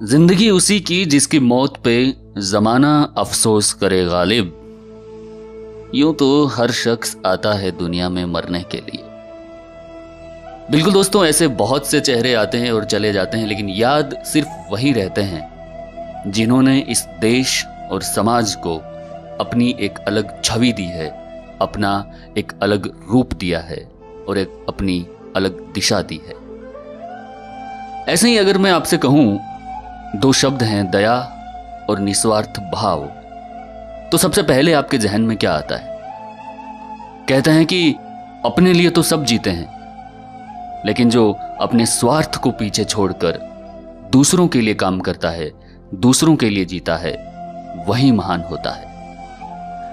जिंदगी उसी की जिसकी मौत पे जमाना अफसोस करे गालिब। यूं तो हर शख्स आता है दुनिया में मरने के लिए। बिल्कुल दोस्तों, ऐसे बहुत से चेहरे आते हैं और चले जाते हैं, लेकिन याद सिर्फ वही रहते हैं जिन्होंने इस देश और समाज को अपनी एक अलग छवि दी है, अपना एक अलग रूप दिया है और एक अपनी अलग दिशा दी है। ऐसे ही अगर मैं आपसे कहूं, दो शब्द हैं, दया और निस्वार्थ भाव, तो सबसे पहले आपके जहन में क्या आता है? कहते हैं कि अपने लिए तो सब जीते हैं, लेकिन जो अपने स्वार्थ को पीछे छोड़कर दूसरों के लिए काम करता है, दूसरों के लिए जीता है, वही महान होता है।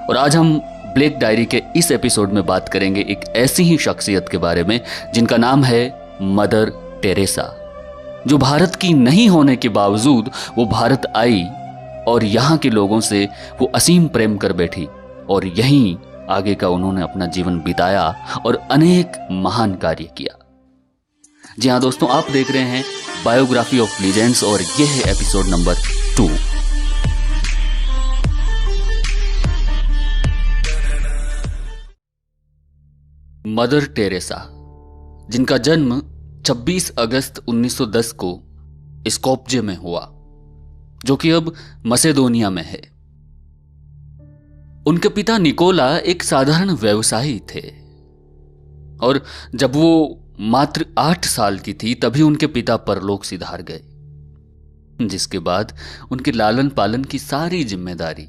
और आज हम ब्लैक डायरी के इस एपिसोड में बात करेंगे एक ऐसी ही शख्सियत के बारे में जिनका नाम है मदर टेरेसा, जो भारत की नहीं होने के बावजूद वो भारत आई और यहाँ के लोगों से वो असीम प्रेम कर बैठी और यहीं आगे का उन्होंने अपना जीवन बिताया और अनेक महान कार्य किया। जी हाँ दोस्तों, आप देख रहे हैं बायोग्राफी ऑफ लीजेंड्स और यह है एपिसोड नंबर 2। मदर टेरेसा, जिनका जन्म 26 अगस्त 1910 को स्कोप्जे में हुआ, जो कि अब मसेडोनिया में है। उनके पिता निकोला एक साधारण व्यवसायी थे और जब वो मात्र 8 साल की थी तभी उनके पिता परलोक सिधार गए, जिसके बाद उनके लालन पालन की सारी जिम्मेदारी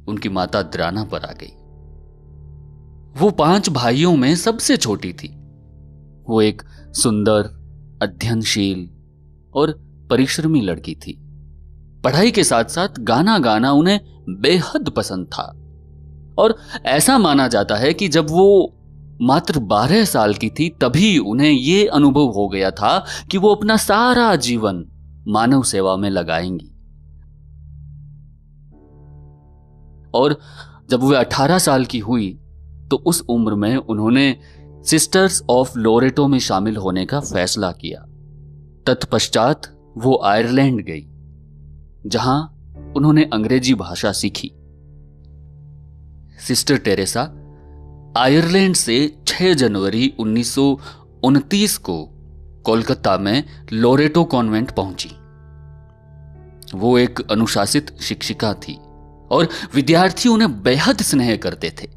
उनकी माता द्राना पर आ गई। वो 5 भाइयों में सबसे छोटी थी। वो एक सुंदर, अध्ययनशील और परिश्रमी लड़की थी। पढ़ाई के साथ साथ गाना गाना उन्हें बेहद पसंद था और ऐसा माना जाता है कि जब वो मात्र 12 साल की थी तभी उन्हें ये अनुभव हो गया था कि वो अपना सारा जीवन मानव सेवा में लगाएंगी। और जब वे 18 साल की हुई तो उस उम्र में उन्होंने सिस्टर्स ऑफ लोरेटो में शामिल होने का फैसला किया। तत्पश्चात वो आयरलैंड गई, जहां उन्होंने अंग्रेजी भाषा सीखी। सिस्टर टेरेसा आयरलैंड से 6 जनवरी 1929 को कोलकाता में लोरेटो कॉन्वेंट पहुंची। वो एक अनुशासित शिक्षिका थी और विद्यार्थी उन्हें बेहद स्नेह करते थे।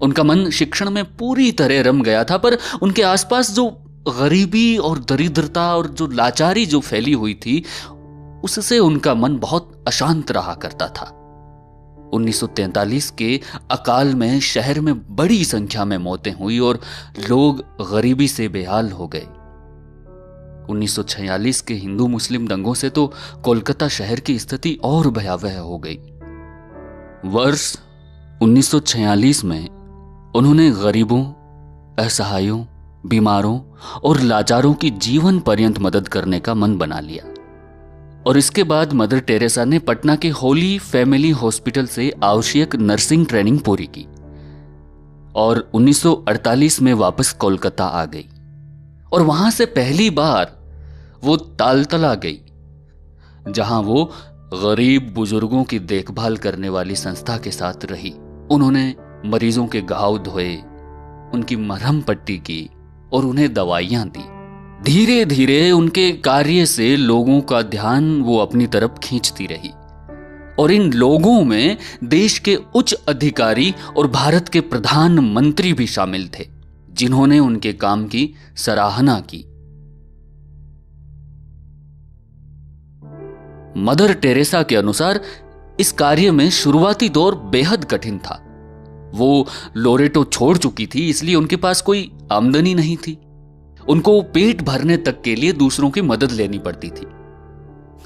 उनका मन शिक्षण में पूरी तरह रम गया था, पर उनके आसपास जो गरीबी और दरिद्रता और जो लाचारी जो फैली हुई थी, उससे उनका मन बहुत अशांत रहा करता था। 1943 के अकाल में शहर में बड़ी संख्या में मौतें हुई और लोग गरीबी से बेहाल हो गए। 1946 के हिंदू मुस्लिम दंगों से तो कोलकाता शहर की स्थिति और भयावह हो गई। वर्ष 1946 में उन्होंने गरीबों, असहायों, बीमारों और लाचारों की जीवन पर्यंत मदद करने का मन बना लिया और इसके बाद मदर टेरेसा ने पटना के होली फैमिली हॉस्पिटल से आवश्यक नर्सिंग ट्रेनिंग पूरी की और 1948 में वापस कोलकाता आ गई और वहां से पहली बार वो तालतला गई, जहां वो गरीब बुजुर्गों की देखभाल करने वाली संस्था के साथ रही। उन्होंने मरीजों के घाव धोए, उनकी मरहम पट्टी की और उन्हें दवाइयां दी। धीरे धीरे उनके कार्य से लोगों का ध्यान वो अपनी तरफ खींचती रही और इन लोगों में देश के उच्च अधिकारी और भारत के प्रधानमंत्री भी शामिल थे, जिन्होंने उनके काम की सराहना की। मदर टेरेसा के अनुसार इस कार्य में शुरुआती दौर बेहद कठिन था। वो लोरेटो छोड़ चुकी थी, इसलिए उनके पास कोई आमदनी नहीं थी। उनको पेट भरने तक के लिए दूसरों की मदद लेनी पड़ती थी।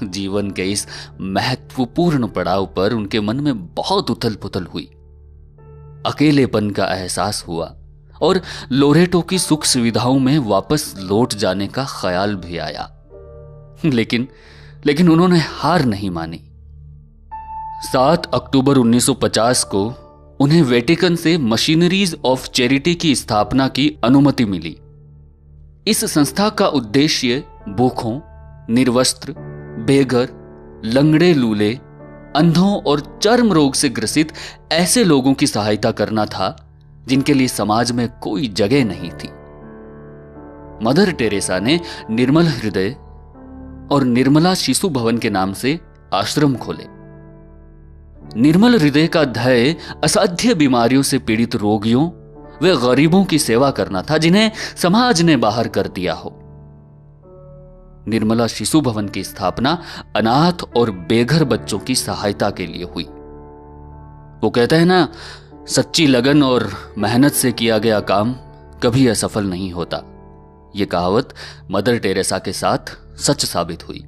जीवन के इस महत्वपूर्ण पड़ाव पर उनके मन में बहुत उथल पुथल हुई। अकेलेपन का एहसास हुआ और लोरेटो की सुख सुविधाओं में वापस लौट जाने का ख्याल भी आया, लेकिन उन्होंने हार नहीं मानी। 7 अक्टूबर 1950 को उन्हें वेटिकन से मशीनरीज ऑफ चैरिटी की स्थापना की अनुमति मिली। इस संस्था का उद्देश्य भूखों, निर्वस्त्र, बेघर, लंगड़े लूले, अंधों और चर्म रोग से ग्रसित ऐसे लोगों की सहायता करना था जिनके लिए समाज में कोई जगह नहीं थी। मदर टेरेसा ने निर्मल हृदय और निर्मला शिशु भवन के नाम से आश्रम खोले। निर्मल हृदय का ध्येय असाध्य बीमारियों से पीड़ित रोगियों व गरीबों की सेवा करना था जिन्हें समाज ने बाहर कर दिया हो। निर्मला शिशु भवन की स्थापना अनाथ और बेघर बच्चों की सहायता के लिए हुई। वो कहते हैं ना, सच्ची लगन और मेहनत से किया गया काम कभी असफल नहीं होता। यह कहावत मदर टेरेसा के साथ सच साबित हुई।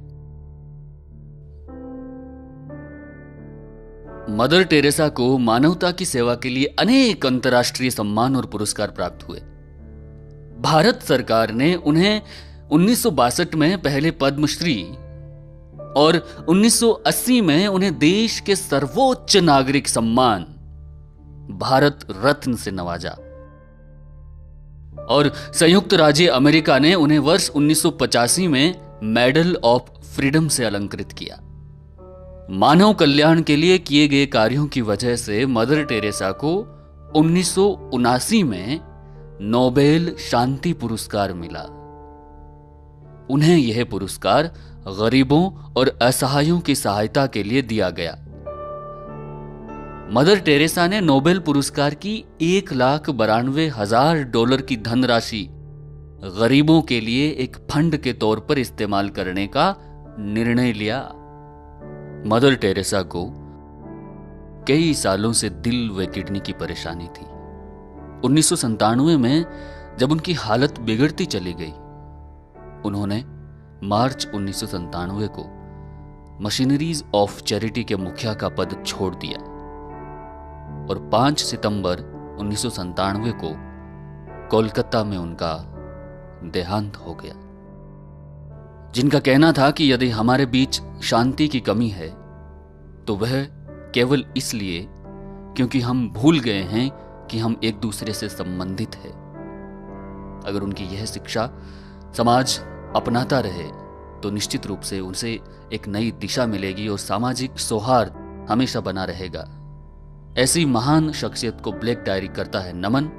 मदर टेरेसा को मानवता की सेवा के लिए अनेक अंतर्राष्ट्रीय सम्मान और पुरस्कार प्राप्त हुए। भारत सरकार ने उन्हें 1962 में पहले पद्मश्री और 1980 में उन्हें देश के सर्वोच्च नागरिक सम्मान भारत रत्न से नवाजा और संयुक्त राज्य अमेरिका ने उन्हें वर्ष 1985 में मेडल ऑफ फ्रीडम से अलंकृत किया। मानव कल्याण के लिए किए गए कार्यों की वजह से मदर टेरेसा को 1979 में नोबेल शांति पुरस्कार मिला। उन्हें यह पुरस्कार गरीबों और असहायों की सहायता के लिए दिया गया। मदर टेरेसा ने नोबेल पुरस्कार की $1,92,000 की धनराशि गरीबों के लिए एक फंड के तौर पर इस्तेमाल करने का निर्णय लिया। मदर टेरेसा को कई सालों से दिल व किडनी की परेशानी थी। 1997 में जब उनकी हालत बिगड़ती चली गई, उन्होंने मार्च 1997 को मशीनरीज ऑफ चैरिटी के मुखिया का पद छोड़ दिया और 5 सितंबर 1997 को कोलकाता में उनका देहांत हो गया। जिनका कहना था कि यदि हमारे बीच शांति की कमी है तो वह केवल इसलिए क्योंकि हम भूल गए हैं कि हम एक दूसरे से संबंधित हैं। अगर उनकी यह शिक्षा समाज अपनाता रहे तो निश्चित रूप से उनसे एक नई दिशा मिलेगी और सामाजिक सौहार्द हमेशा बना रहेगा। ऐसी महान शख्सियत को ब्लैक डायरी करता है नमन।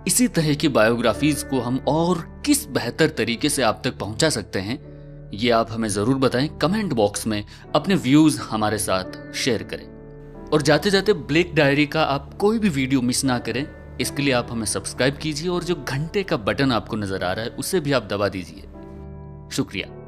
इसी तरह की बायोग्राफीज को हम और किस बेहतर तरीके से आप तक पहुंचा सकते हैं, ये आप हमें जरूर बताएं। कमेंट बॉक्स में अपने व्यूज हमारे साथ शेयर करें और जाते जाते ब्लैक डायरी का आप कोई भी वीडियो मिस ना करें, इसके लिए आप हमें सब्सक्राइब कीजिए और जो घंटे का बटन आपको नजर आ रहा है उसे भी आप दबा दीजिए। शुक्रिया।